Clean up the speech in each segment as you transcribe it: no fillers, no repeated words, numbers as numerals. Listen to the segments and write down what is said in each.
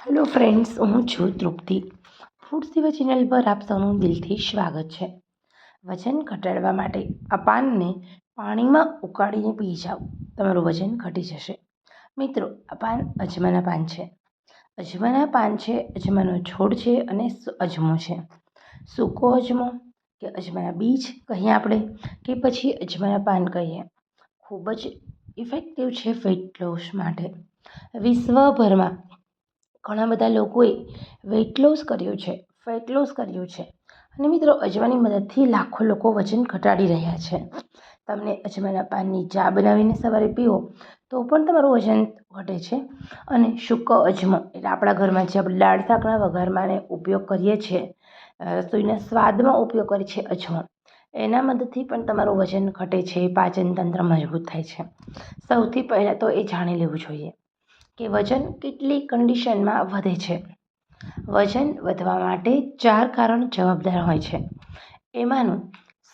Hello friends, હું છું તૃપ્તિ. Food સેવા ચેનલ પર આપ સૌનું દિલથી સ્વાગત છે. વજન ઘટાડવા માટે આ પાનને પાણીમાં ઉકાળીને પી જાઓ, તમારું વજન ઘટી જશે. મિત્રો, આ પાન અજમાના પાન છે. અજમાના પાન છે, અજમાનો છોડ છે અને અજમો છે. સૂકો અજમો કે અજમાના બીજ કહીએ આપણે, કે પછી અજમાના પાન કહીએ, ખૂબ જ ઇફેક્ટિવ છે વેઇટ લોસ માટે. વિશ્વભરમાં ઘણા બધા લોકોએ વેઇટ લોસ કર્યું છે, ફેટ લોસ કર્યું છે અને મિત્રો, અજમાની મદદથી લાખો લોકો વજન ઘટાડી રહ્યા છે. તમને અજમાના પાનની ચા બનાવીને સવારે પીવો તો પણ તમારું વજન ઘટે છે. અને સૂકો અજમો એટલે આપણા ઘરમાં જે આપણે દાળ શાકના વઘારમાં ઉપયોગ કરીએ છીએ, રસોઈના સ્વાદમાં ઉપયોગ કરીએ છીએ અજમો, એના મદદથી પણ તમારું વજન ઘટે છે, પાચન તંત્ર મજબૂત થાય છે. સૌથી પહેલાં તો એ જાણી લેવું જોઈએ કે વજન કેટલી કન્ડિશનમાં વધે છે. વજન વધવા માટે 4 કારણ જવાબદાર હોય છે. એમાંનું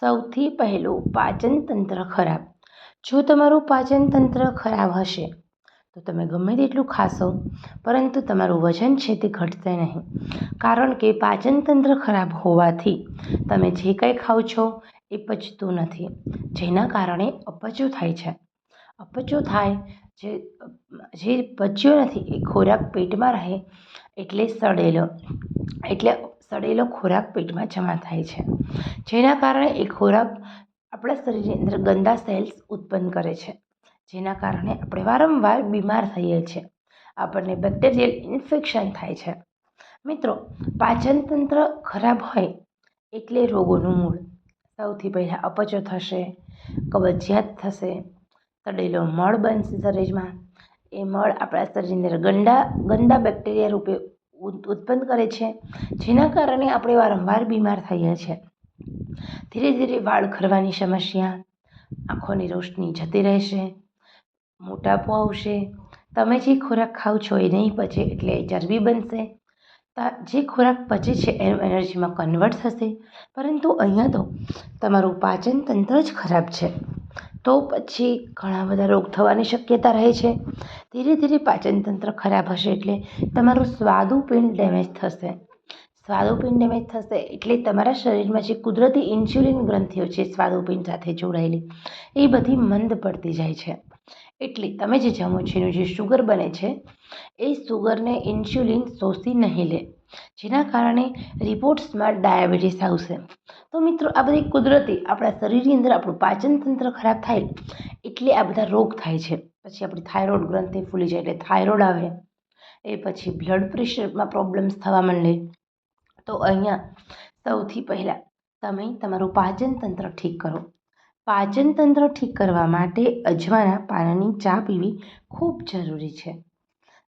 સૌથી પહેલું પાચન તંત્ર ખરાબ. જો તમારું પાચન તંત્ર ખરાબ હશે તો તમે ગમે તેટલું ખાશો, પરંતુ તમારું વજન છે તે ઘટશે નહીં. કારણ કે પાચન તંત્ર ખરાબ હોવાથી તમે જે કંઈ ખાઓ છો એ પચતું નથી, જેના કારણે અપચો થાય છે. અપચો થાય, જે પચ્યો નથી એ ખોરાક પેટમાં રહે એટલે સડેલો ખોરાક પેટમાં જમા થાય છે, જેના કારણે એ ખોરાક આપણા શરીરની અંદર ગંદા સેલ્સ ઉત્પન્ન કરે છે, જેના કારણે આપણે વારંવાર બીમાર થઈએ છીએ, આપણને બેક્ટેરિયલ ઇન્ફેક્શન થાય છે. મિત્રો, પાચન તંત્ર ખરાબ હોય એટલે રોગોનું મૂળ. સૌથી પહેલાં અપચો થશે, કબજિયાત થશે, સડેલો મળ બનશે શરીરમાં. એ મળ આપણા શરીરની અંદર ગંદા બેક્ટેરિયા રૂપે ઉત્પન્ન કરે છે, જેના કારણે આપણે વારંવાર બીમાર થઈએ છીએ. ધીરે ધીરે વાળ ખરવાની સમસ્યા, આંખોની રોશની જતી રહેશે, મોટાપો આવશે. તમે જે ખોરાક ખાઓ છો એ નહીં પચે એટલે ચરબી બનશે. જે ખોરાક પચે છે એનું એનર્જીમાં કન્વર્ટ થશે, પરંતુ અહીંયા તો તમારું પાચન તંત્ર જ ખરાબ છે, તો પછી ઘણા બધા રોગ થવાની શક્યતા રહે છે. ધીરે ધીરે પાચન તંત્ર ખરાબ હશે એટલે તમારું સ્વાદુપિંડ ડેમેજ થશે. સ્વાદુપિંડ ડેમેજ થશે એટલે તમારા શરીરમાં જે કુદરતી ઇન્સ્યુલિન ગ્રંથિઓ છે સ્વાદુપિંડ સાથે જોડાયેલી, એ બધી મંદ પડતી જાય છે. એટલે તમે જે જમો છો એનું જે શુગર બને છે એ શુગરને ઇન્સ્યુલિન શોષી નહીં લે, જેના કારણે રિપોર્ટ્સમાં ડાયાબિટીસ આવશે. તો મિત્રો, આ બધી કુદરતી આપણા શરીરની અંદર આપણું પાચન તંત્ર ખરાબ થાય એટલે આ બધા રોગ થાય છે. પછી આપણી થાઇરોઇડ ગ્રંથિ ફૂલી જાય એટલે થાઇરોઇડ આવે, એ પછી બ્લડ પ્રેશરમાં પ્રોબ્લેમ્સ થવા માંડે. તો અહીંયા સૌથી પહેલાં તમે તમારું પાચન તંત્ર ઠીક કરો. પાચન તંત્ર ઠીક કરવા માટે અજમાના પાનની ચા પીવી ખૂબ જરૂરી છે.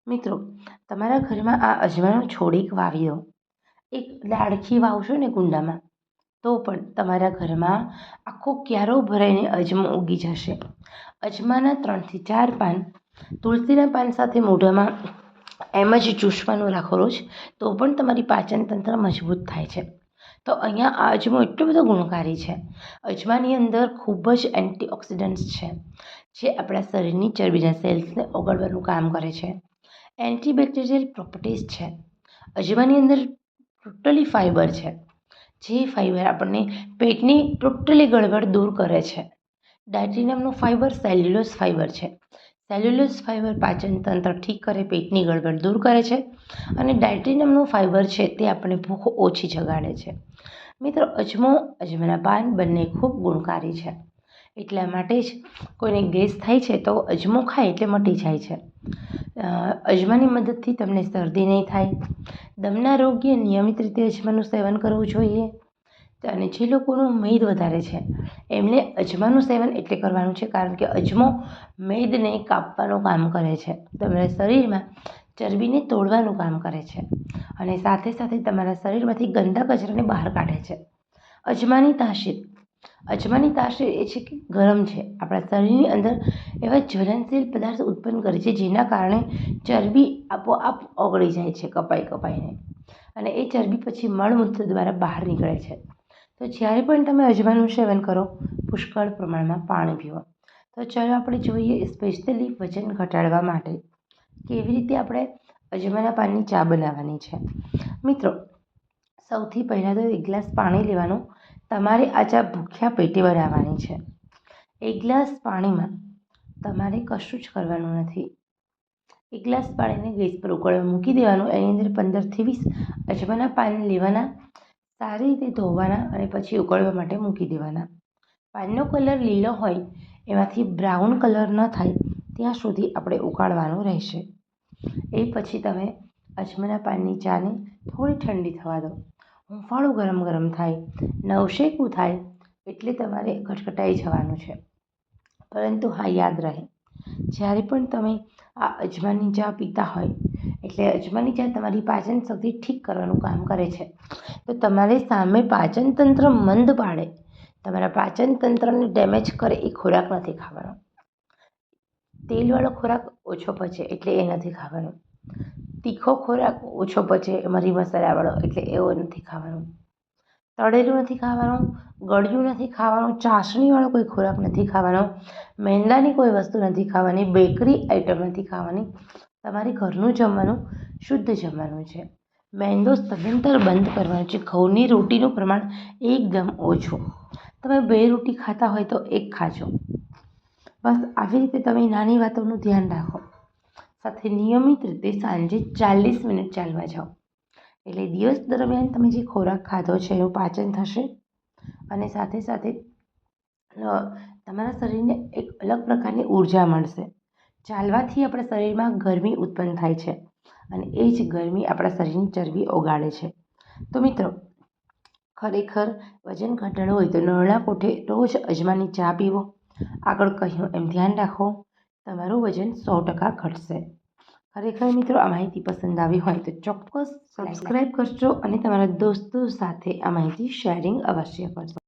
મિત્રો, તમારા ઘરમાં આ અજમાનો છોડ એક વાવી દો. એક ડાળખી વાવશો ને કુંડામાં તો પણ તમારા ઘરમાં આખો ક્યારો ભરાઈને અજમો ઉગી જશે. અજમાના 3 થી 4 પાન તુલસીના પાન સાથે મોઢામાં એમ જ ચૂસવાનું રાખો રોજ, તો પણ તમારી પાચન તંત્ર મજબૂત થાય છે. તો અહીંયા આ અજમો એટલો બધો ગુણકારી છે. અજમાની અંદર ખૂબ જ એન્ટીઓક્સિડન્ટ્સ છે, જે આપણા શરીરની ચરબીના સેલ્સને ઓગળવાનું કામ કરે છે. એન્ટીબેક્ટેરિયલ પ્રોપર્ટીઝ છે. અજમાની અંદર ટોટલી ફાઇબર છે, જે ફાઇબર આપણને પેટની ટોટલી ગડબડ દૂર કરે છે. ડાયટ્રિનમનું ફાઇબર સેલ્યુલોઝ ફાઇબર છે. સેલ્યુલોઝ ફાઇબર પાચન તંત્ર ઠીક કરે, પેટની ગડબડ દૂર કરે છે. અને ડાયટ્રિનમનું ફાઇબર છે તે આપણને ભૂખ ઓછી જગાડે છે. મિત્રો, અજમાના પાન બંને ખૂબ ગુણકારી છે. એટલા માટે જ કોઈને ગેસ થાય છે તો અજમો ખાય એટલે મટી જાય છે. અજમાની મદદથી તમને શરદી નહીં થાય. દમના રોગીએ નિયમિત રીતે અજમાનું સેવન કરવું જોઈએ. અને જે લોકોનું મેદ વધારે છે એમને અજમાનું સેવન એટલે કરવાનું છે, કારણ કે અજમો મેદને કાપવાનું કામ કરે છે, તમારા શરીરમાં ચરબીને તોડવાનું કામ કરે છે અને સાથે સાથે તમારા શરીરમાંથી ગંદા કચરાને બહાર કાઢે છે. અજમાની તાસીર એ છે કે ગરમ છે, આપણા શરીરની અંદર એવા જ્વલનશીલ પદાર્થ ઉત્પન્ન કરે છે જેના કારણે ચરબી આપોઆપ ઓગળી જાય છે કપાઈને, અને એ ચરબી પછી મળમૂત્ર દ્વારા બહાર નીકળે છે. તો જ્યારે પણ તમે અજમાનું સેવન કરો, પુષ્કળ પ્રમાણમાં પાણી પીવો. તો ચાલો આપણે જોઈએ સ્પેશિયલી વજન ઘટાડવા માટે કેવી રીતે આપણે અજમાના પાનની ચા બનાવવાની છે। મિત્રો, સૌથી પહેલાં તો 1 ગ્લાસ પાણી લેવાનું। તમારે આ ચા ભૂખ્યા પેટે બનાવવાની છે। 1 ગ્લાસ પાણીમાં તમારે કશું જ કરવાનું નથી। 1 ગ્લાસ પાણીને ગેસ પર ઉકળવા મૂકી દેવાનું। એની અંદર 15થી 20 અજમાના પાન લેવાના, સારી રીતે ધોવાના અને પછી ઉકળવા માટે મૂકી દેવાના। પાનનો કલર લીલો હોય એમાંથી બ્રાઉન કલર ન થાય ત્યાં સુધી આપણે ઉકાળવાનું રહેશે। એ પછી તમે અજમાના પાનની ચાને થોડી ઠંડી થવા દો। હુંફાળું ગરમ ગરમ થાય, નવશેકું થાય એટલે તમારે ખટખટાઈ જવાનું છે। પરંતુ હા, યાદ રહે, જ્યારે પણ તમે આ અજમાની ચા પીતા હોય એટલે અજમાની ચા તમારી પાચન શક્તિ ઠીક કરવાનું કામ કરે છે। તો તમારે સામે પાચન તંત્ર મંદ પાડે, તમારા પાચન તંત્રને ડેમેજ કરે એ ખોરાક નથી ખાવાનો। તેલવાળો ખોરાક ઓછો પચે એટલે એ નથી ખાવાનો। તીખો ખોરાક ઓછો પચે, મરી મસાલાવાળો, એટલે એવો નથી ખાવાનો। તળેલું નથી ખાવાનું, ગળ્યું નથી ખાવાનું, ચાસણીવાળો કોઈ ખોરાક નથી ખાવાનો, મેંદાની કોઈ વસ્તુ નથી ખાવાની, બેકરી આઈટમ નથી ખાવાની। તમારે ઘરનું જમવાનું, શુદ્ધ જમવાનું છે। મેંદો સદંતર બંધ કરવાનો છે। ઘઉંની રોટીનું પ્રમાણ એકદમ ઓછું। તમે 2 રોટી ખાતા હોય તો 1 ખાજો। બસ આવી રીતે તમે નાની વાતોનું ધ્યાન રાખો, સાથે નિયમિત રીતે સાંજે 40 મિનિટ ચાલવા જાઓ, એટલે દિવસ દરમિયાન તમે જે ખોરાક ખાધો છે એનું પાચન થશે અને સાથે સાથે તમારા શરીરને એક અલગ પ્રકારની ઉર્જા મળશે। ચાલવાથી આપણા શરીરમાં ગરમી ઉત્પન્ન થાય છે અને એ જ ગરમી આપણા શરીરની ચરબી ઓગાળે છે। તો મિત્રો, ખરેખર વજન ઘટાડવું હોય તો નરણા કોઠે રોજ અજમાની ચા પીવો। આગળ કહ્યું એમ ધ્યાન રાખો, તમારું વજન 100% ઘટશે। ખરેખર મિત્રો, આ માહિતી પસંદ આવી હોય તો ચોક્કસ સબસ્ક્રાઈબ કરજો અને તમારા દોસ્તો સાથે આ માહિતી શેરિંગ અવશ્ય કરજો।